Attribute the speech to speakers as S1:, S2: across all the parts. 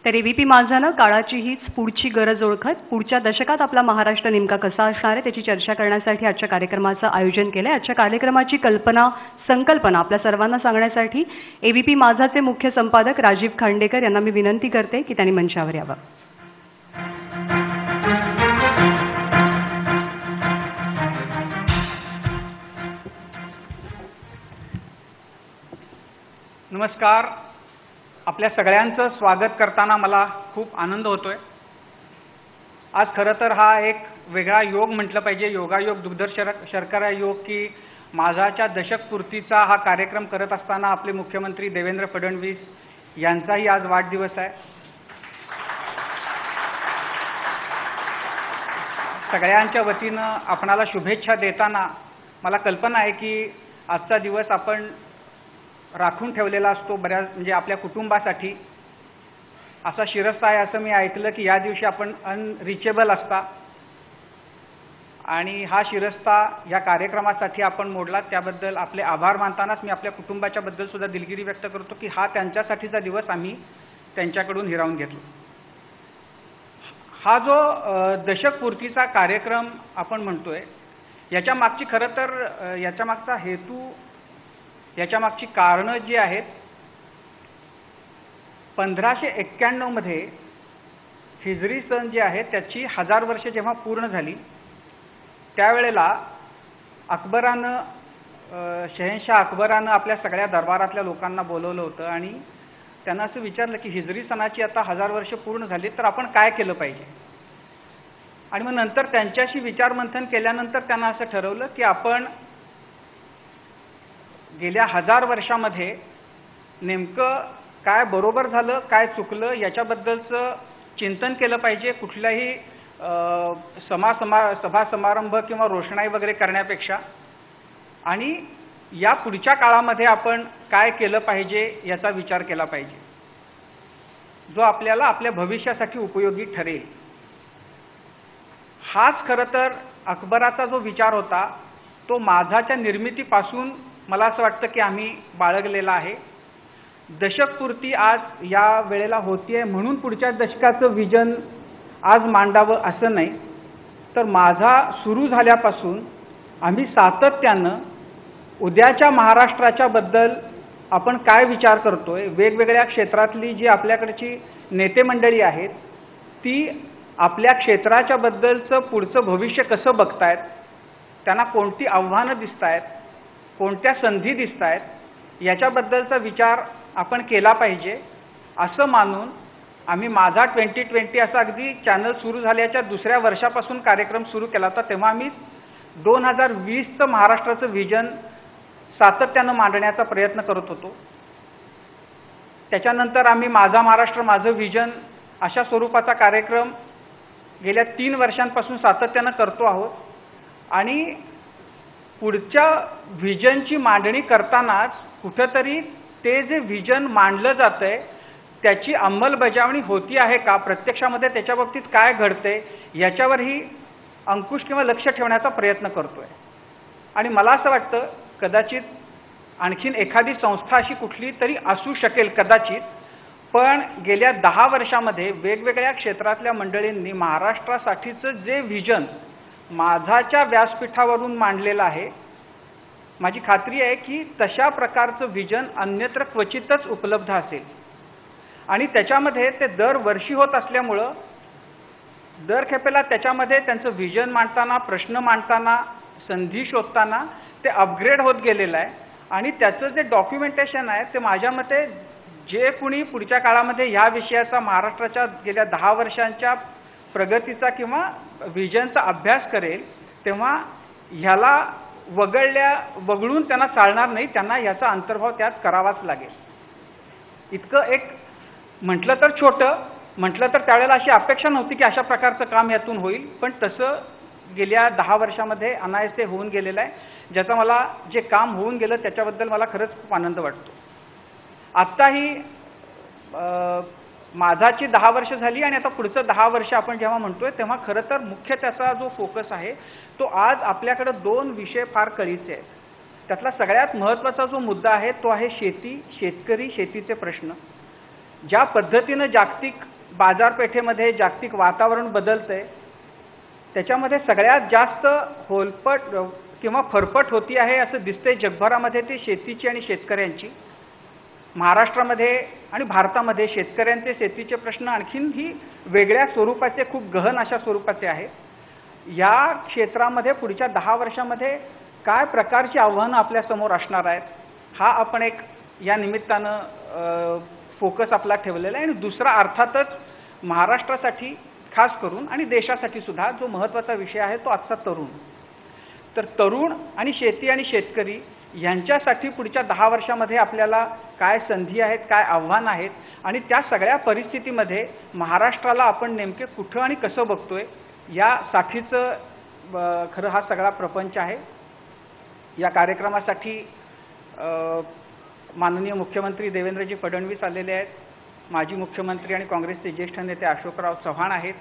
S1: तर एबीपी माझानं काळाची हीच पुढची गरज ओळखत पुढच्या दशकात आपला महाराष्ट्र नेमका कसा असणार आहे त्याची चर्चा करण्यासाठी आजच्या कार्यक्रमाचं आयोजन केलं आहे। आजच्या कार्यक्रमाची संकल्पना आपल्या सर्वांना सांगण्यासाठी एबीपी माझाचे मुख्य संपादक राजीव खांडेकर यांना मी विनंती करते की त्यांनी मंचावर यावं।
S2: नमस्कार। आपल्या सगळ्यांचं स्वागत करताना मला खूप आनंद होतोय। आज खरं तर हा एक वेगळा योग म्हटलं पाहिजे, योगायोग दुग्धर शर्करा योग की माझाच्या दशकपूर्तीचा हा कार्यक्रम करत असताना आपले मुख्यमंत्री देवेंद्र फडणवीस यांचाही आज वाढदिवस आहे। सगळ्यांच्या वतीनं आपणाला शुभेच्छा देताना मला कल्पना आहे की आजचा दिवस आपण राखून ठेवलेला असतो बऱ्याच म्हणजे आपल्या कुटुंबासाठी असा शिरस्ता आहे असं मी ऐकलं की या दिवशी आपण अनरिचेबल असता आणि हा शिरस्ता या कार्यक्रमासाठी आपण मोडला त्याबद्दल आपले आभार मानतानाच मी आपल्या कुटुंबाच्या बद्दल सुद्धा दिलगिरी व्यक्त करतो की हा त्यांच्यासाठीचा दिवस आम्ही त्यांच्याकडून हिरावून घेतला। हा जो दशकपूर्तीचा कार्यक्रम आपण म्हणतोय याच्या मागची खरं तर याच्या मागचा हेतू याच्या मागची कारणं जी आहेत 1591 मध्ये हिजरी सन जी आहे त्याची 1000 वर्षे जेव्हा पूर्ण झाली त्यावेळेला शहेनशाह अकबरानं आपल्या सगळ्या दरबारातल्या लोकांना बोलवलं होतं आणि त्यांना असं विचारलं की हिजरी सणाची आता 1000 वर्षे पूर्ण झाली तर आपण काय केलं पाहिजे। आणि मग नंतर त्यांच्याशी विचारमंथन केल्यानंतर त्यांना असं ठरवलं की आपण गेल्या 1000 वर्षामध्ये नेमकं काय बरोबर झालं काय चुकलं याच्याबद्दलचं चिंतन केलं पाहिजे। कुठल्याही सभा समारंभ किंवा रोषणाई वगैरे करण्यापेक्षा आणि या पुढच्या काळामध्ये आपण काय केलं पाहिजे याचा विचार केला पाहिजे जो आपल्याला आपल्या भविष्यासाठी उपयोगी ठरेल। हाच खरं तर अकबराचा जो विचार होता तो माझाच्या निर्मितीपासून मला असं वाटतं की आम्ही बाळगलेला आहे। दशकपूर्ती आज या वेळेला होतीये म्हणून पुढच्या दशकाचं विजन आज मांडावं असं नाही तर माझा सुरू झाल्यापासून आम्ही सातत्यानं उद्याच्या महाराष्ट्राच्या बद्दल आपण काय विचार करतोय वेगवेगळ्या क्षेत्रातली जी आपल्याकडची नेते मंडळी आहेत ती आपल्या क्षेत्राच्या बद्दलचं पुढचं भविष्य कसं बघतायत, त्यांना कोणती आव्हानं दिसतायत, कोणत्या संधी दिसतायत याच्याबद्दलचा विचार आपण केला पाहिजे असं मानून आम्ही माझा 2020 असं अगदी चॅनल सुरू झाल्याच्या दुसऱ्या वर्षापासून कार्यक्रम सुरू केला होता। तेव्हा आम्ही 2020चं महाराष्ट्राचं विजन सातत्यानं मांडण्याचा प्रयत्न करत होतो। त्याच्यानंतर आम्ही माझा महाराष्ट्र माझं विजन अशा स्वरूपाचा कार्यक्रम गेल्या 3 वर्षांपासून सातत्यानं करतो आहोत आणि पुढच्या व्हिजनची मांडणी करतानाच कुठेतरी ते जे व्हिजन मांडलं जातंय त्याची अंमलबजावणी होती आहे का, प्रत्यक्षामध्ये त्याच्या बाबतीत काय घडतंय याच्यावरही अंकुश किंवा लक्ष ठेवण्याचा प्रयत्न करतोय। आणि मला असं वाटतं कदाचित आणखीन एखादी संस्था अशी कुठली तरी असू शकेल कदाचित, पण गेल्या 10 वर्षामध्ये वेगवेगळ्या क्षेत्रातल्या मंडळींनी महाराष्ट्रासाठीचं जे व्हिजन माझाच्या व्यासपीठावरून मांडलेलं आहे माझी खात्री आहे की तशा प्रकारचं व्हिजन अन्यत्र क्वचितच उपलब्ध असेल आणि त्याच्यामध्ये ते दरवर्षी होत असल्यामुळं दर खेपेला त्याच्यामध्ये त्यांचं व्हिजन मांडताना प्रश्न मांडताना संधी शोधताना ते अपग्रेड होत गेलेलं आहे आणि त्याचं जे डॉक्युमेंटेशन आहे ते माझ्या मते जे कुणी पुढच्या काळामध्ये ह्या विषयाचा महाराष्ट्राच्या गेल्या 10 वर्षांच्या प्रगतीचा किंवा व्हिजनचा अभ्यास करेल तेव्हा ह्याला वगळून त्यांना चालणार नाही, त्यांना ह्याचा अंतर्भाव त्यात करावाच लागेल। इतकं एक म्हटलं तर छोटं म्हटलं तर त्यावेळेला अशी अपेक्षा नव्हती की अशा प्रकारचं काम यातून होईल, पण तसं गेल्या 10 वर्षामध्ये अनायासे होऊन गेलेलं आहे ज्याचा मला जे काम होऊन गेलं त्याच्याबद्दल मला खरंच खूप आनंद वाटतो। आत्ताही माझाची 10 वर्ष झाली आणि आता पुढचं 10 वर्ष आपण जेव्हा म्हणतोय तेव्हा खरं तर मुख्य त्याचा जो फोकस आहे तो आज आपल्याकडे 2 विषय फार कळीचे आहेत। त्यातला सगळ्यात महत्त्वाचा जो मुद्दा आहे तो आहे शेती, शेतकरी, शेतीचे प्रश्न। ज्या पद्धतीनं जागतिक बाजारपेठेमध्ये जागतिक वातावरण बदलतंय त्याच्यामध्ये सगळ्यात जास्त होलपट किंवा फरफट होती आहे असं दिसतंय जगभरामध्ये ते शेतीची आणि शेतकऱ्यांची. महाराष्ट्रामध्ये आणि भारतामध्ये शेतकऱ्यांचे शेतीचे प्रश्न आणखीनही वेगळ्या स्वरूपाचे, खूप गहन अशा स्वरूपाचे आहेत. या क्षेत्रामध्ये पुढच्या 10 वर्षामध्ये काय प्रकारची आव्हानं आपल्यासमोर असणार आहेत हा आपण एक या निमित्तानं फोकस आपला ठेवलेला आहे. आणि दुसरा अर्थातच महाराष्ट्रासाठी खास करून आणि देशासाठी सुद्धा जो महत्त्वाचा विषय आहे तो आजचा तरुण. तर तरुण आणि शेती आणि शेतकरी यांच्यासाठी पुढच्या 10 वर्षामध्ये आपल्याला काय संधी आहेत, काय आव्हानं आहेत आणि त्या सगळ्या परिस्थितीमध्ये महाराष्ट्राला आपण नेमके कुठं आणि कसं बघतोय यासाठीचं खरं हा सगळा प्रपंच आहे. या कार्यक्रमासाठी माननीय मुख्यमंत्री देवेंद्रजी फडणवीस आलेले आहेत, माजी मुख्यमंत्री आणि काँग्रेसचे ज्येष्ठ नेते अशोकराव चव्हाण आहेत,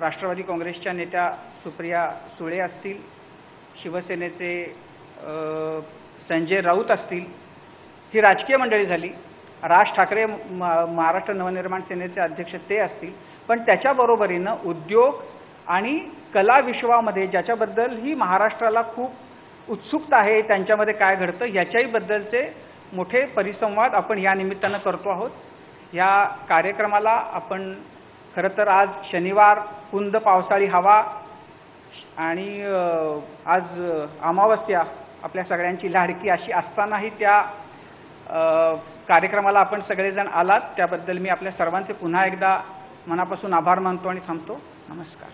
S2: राष्ट्रवादी काँग्रेसच्या नेत्या सुप्रिया सुळे असतील, शिवसेनेचे संजय राऊत असतील. ही राजकीय मंडळी झाली. राज ठाकरे महाराष्ट्र नवनिर्माण सेनेचे अध्यक्ष ते असतील. पण त्याच्याबरोबरीनं उद्योग आणि कला विश्वामध्ये ज्याच्याबद्दल ही महाराष्ट्राला खूप उत्सुकता आहे, त्यांच्यामध्ये काय घडतं याच्याही बद्दलचे मोठे परिसंवाद आपण या निमित्तानं करतो आहोत. या कार्यक्रमाला आपण खरं तर आज शनिवार, कुंद पावसाळी हवा आणि आज अमावस्या आपल्या सगळ्यांची लाडकी अशी असतानाही त्या कार्यक्रमाला आपण सगळेजण आलात त्याबद्दल मी आपल्या सर्वांचे पुन्हा एकदा मनापासून आभार मानतो आणि थांबतो. नमस्कार.